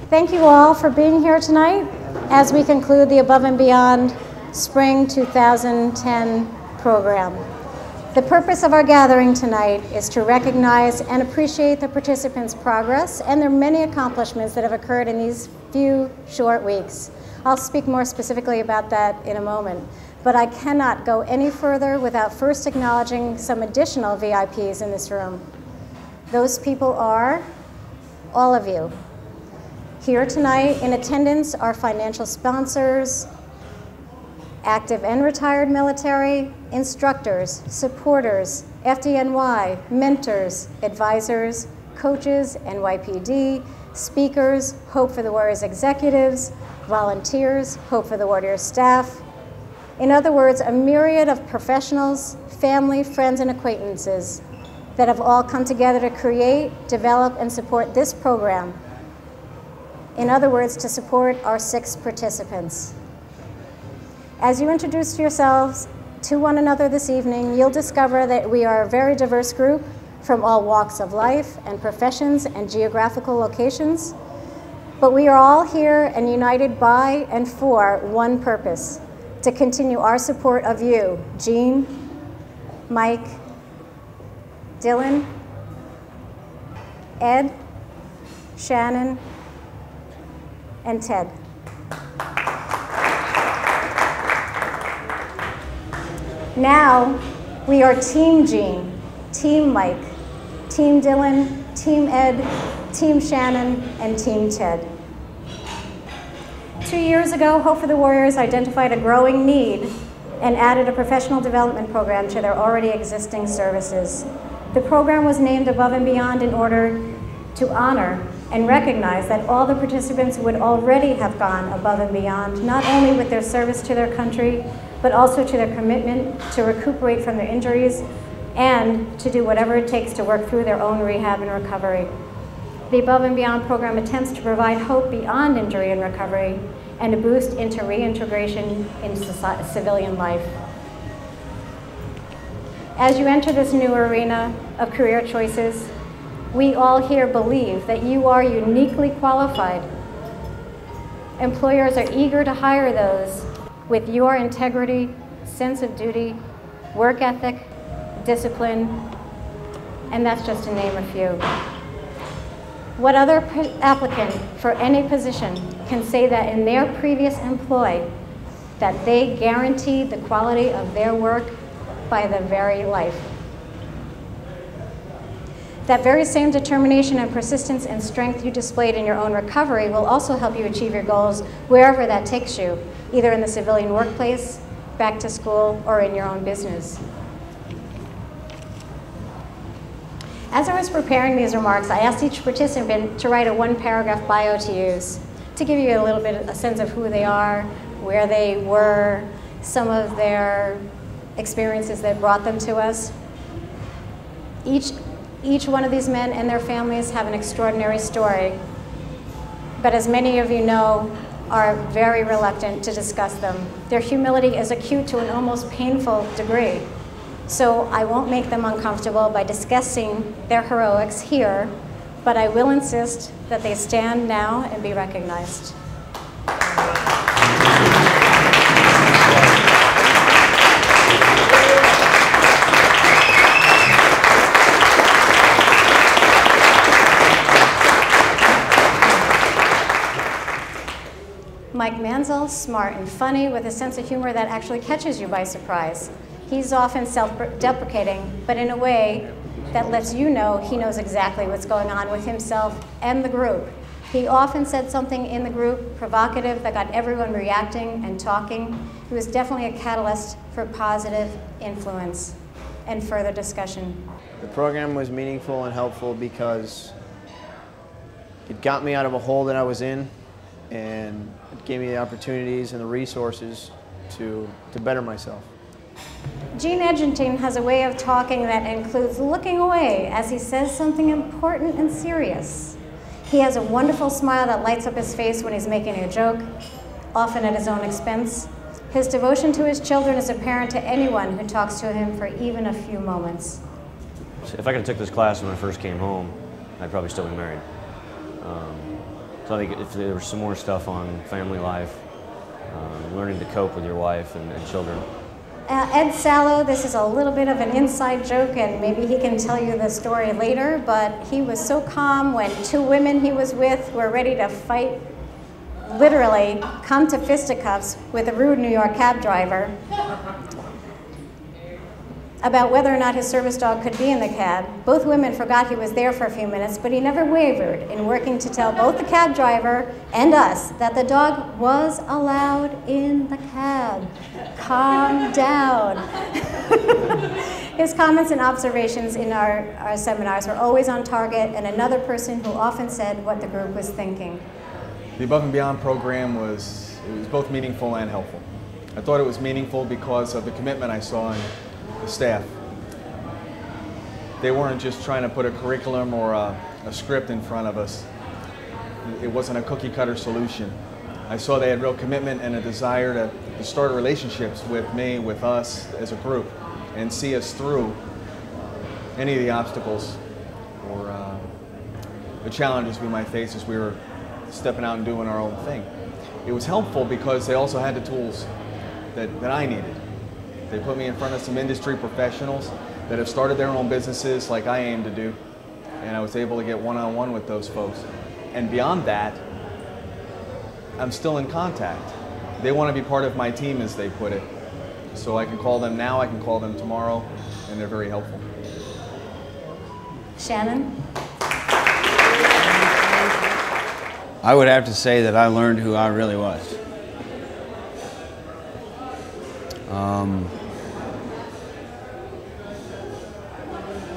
Thank you all for being here tonight as we conclude the Above and Beyond Spring 2010 program. The purpose of our gathering tonight is to recognize and appreciate the participants' progress and their many accomplishments that have occurred in these few short weeks. I'll speak more specifically about that in a moment, but I cannot go any further without first acknowledging some additional VIPs in this room. Those people are all of you. Here tonight in attendance are financial sponsors, active and retired military, instructors, supporters, FDNY, mentors, advisors, coaches, NYPD, speakers, Hope for the Warriors executives, volunteers, Hope for the Warriors staff. In other words, a myriad of professionals, family, friends, and acquaintances that have all come together to create, develop, and support this program. In other words, to support our 6 participants. As you introduce yourselves to one another this evening, you'll discover that we are a very diverse group from all walks of life and professions and geographical locations, but we are all here and united by and for one purpose: to continue our support of you, Jean, Mike, Dylan, Ed, Shannon, and Ted. Now, we are Team Jean, Team Mike, Team Dylan, Team Ed, Team Shannon, and Team Ted. 2 years ago, Hope for the Warriors identified a growing need and added a professional development program to their already existing services. The program was named Above and Beyond in order to honor and recognize that all the participants would already have gone above and beyond, not only with their service to their country, but also to their commitment to recuperate from their injuries and to do whatever it takes to work through their own rehab and recovery. The Above and Beyond program attempts to provide hope beyond injury and recovery and a boost into reintegration into civilian life. As you enter this new arena of career choices, we all here believe that you are uniquely qualified. Employers are eager to hire those with your integrity, sense of duty, work ethic, discipline, and that's just to name a few. What other applicant for any position can say that in their previous employ that they guaranteed the quality of their work by the very life? That very same determination and persistence and strength you displayed in your own recovery will also help you achieve your goals wherever that takes you, either in the civilian workplace, back to school, or in your own business. As I was preparing these remarks, I asked each participant to write a 1-paragraph bio to use, to give you a little bit of a sense of who they are, where they were, some of their experiences that brought them to us. Each one of these men and their families have an extraordinary story, but as many of you know, are very reluctant to discuss them. Their humility is acute to an almost painful degree. So I won't make them uncomfortable by discussing their heroics here, but I will insist that they stand now and be recognized. Mike Manzel, smart and funny with a sense of humor that actually catches you by surprise. He's often self-deprecating, but in a way that lets you know he knows exactly what's going on with himself and the group, He often said something in the group provocative that got everyone reacting and talking. He was definitely a catalyst for positive influence and further discussion. The program was meaningful and helpful because it got me out of a hole that I was in, and it gave me the opportunities and the resources to better myself. Gene Edgerton has a way of talking that includes looking away as he says something important and serious. He has a wonderful smile that lights up his face when he's making a joke, often at his own expense. His devotion to his children is apparent to anyone who talks to him for even a few moments. If I could have took this class when I first came home, I'd probably still be married. So I think if there was some more stuff on family life, learning to cope with your wife and children. Ed Sallow, this is a little bit of an inside joke, and maybe he can tell you the story later, but he was so calm when two women he was with were ready to fight, literally come to fisticuffs with a rude New York cab driver about whether or not his service dog could be in the cab. Both women forgot he was there for a few minutes, but he never wavered in working to tell both the cab driver and us that the dog was allowed in the cab. Calm down. His comments and observations in our seminars were always on target, and another person who often said what the group was thinking. The Above and Beyond program was both meaningful and helpful. I thought it was meaningful because of the commitment I saw in the staff. They weren't just trying to put a curriculum or a script in front of us. It wasn't a cookie cutter solution. I saw they had real commitment and a desire to start relationships with me, with us as a group, and see us through any of the obstacles or the challenges we might face as we were stepping out and doing our own thing. It was helpful because they also had the tools that I needed. They put me in front of some industry professionals that have started their own businesses like I aim to do, and I was able to get one-on-one with those folks. And beyond that, I'm still in contact. They want to be part of my team, as they put it. So I can call them now, I can call them tomorrow, and they're very helpful. Shannon? I would have to say that I learned who I really was.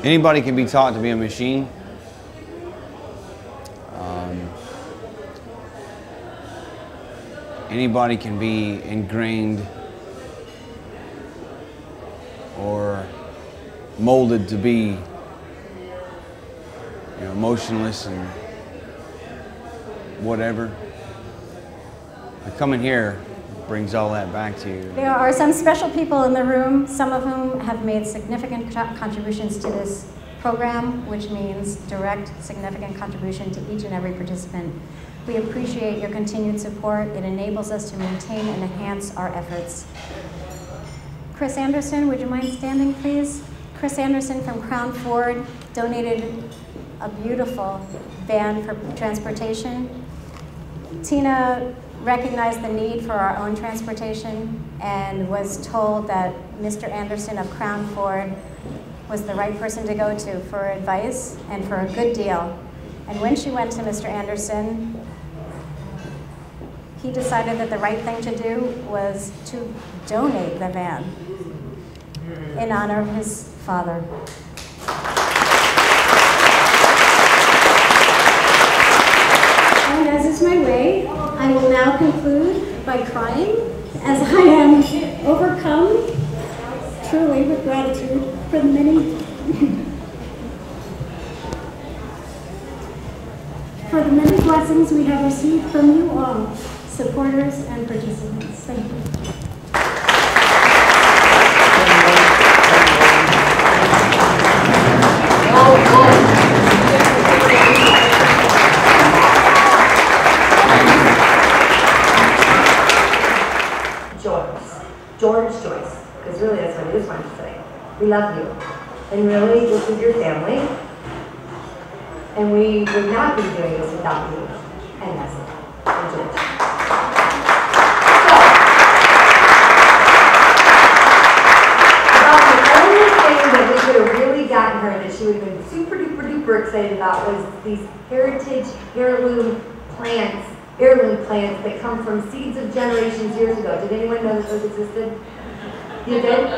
Anybody can be taught to be a machine. Anybody can be ingrained or molded to be, emotionless and whatever. But coming here brings all that back to you. There are some special people in the room, some of whom have made significant contributions to this program, which means direct, significant contribution to each and every participant. We appreciate your continued support. It enables us to maintain and enhance our efforts. Chris Anderson, would you mind standing, please? Chris Anderson from Crown Ford donated a beautiful van for transportation. Tina recognized the need for our own transportation and was told that Mr. Anderson of Crown Ford was the right person to go to for advice and for a good deal. And when she went to Mr. Anderson, he decided that the right thing to do was to donate the van in honor of his father. And as is my way, I will now conclude by crying, as I am overcome truly with gratitude for the many blessings we have received from you all, supporters and participants. Thank you. George Joyce, because really that's what I just wanted to say. We love you. And really, this is your family. And we would not be doing this without you and Nessie and George. So, about the only thing that we could have really gotten her that she would have been super duper duper excited about was these heritage heirloom plants, heirloom plants that come from seeds of generations years ago. Did anyone know that those existed? You did?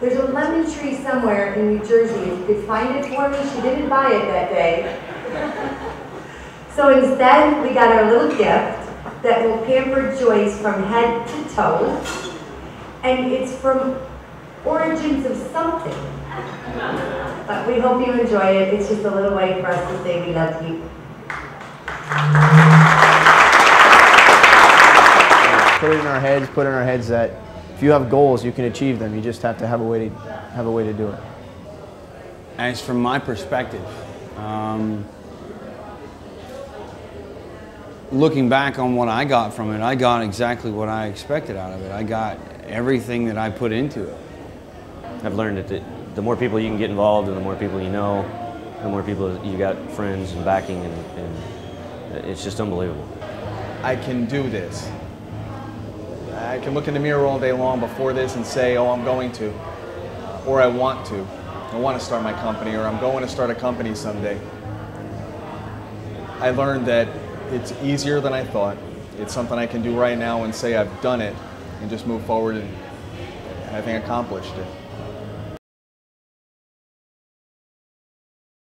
There's a lemon tree somewhere in New Jersey. If you could find it for me, she didn't buy it that day. So instead, we got our little gift that will pamper Joyce from head to toe. And it's from origins of something. But we hope you enjoy it. It's just a little way for us to say we love you. Put it in our heads that if you have goals, you can achieve them. You just have to have a way to do it. As from my perspective, looking back on what I got from it, I got exactly what I expected out of it. I got everything that I put into it. I've learned that the more people you can get involved and the more people you know, the more people you got friends and backing, and it's just unbelievable. I can do this. I can look in the mirror all day long before this and say, oh, I'm going to, or I want to. I want to start my company, or I'm going to start a company someday. I learned that it's easier than I thought. It's something I can do right now and say I've done it and just move forward and having accomplished it.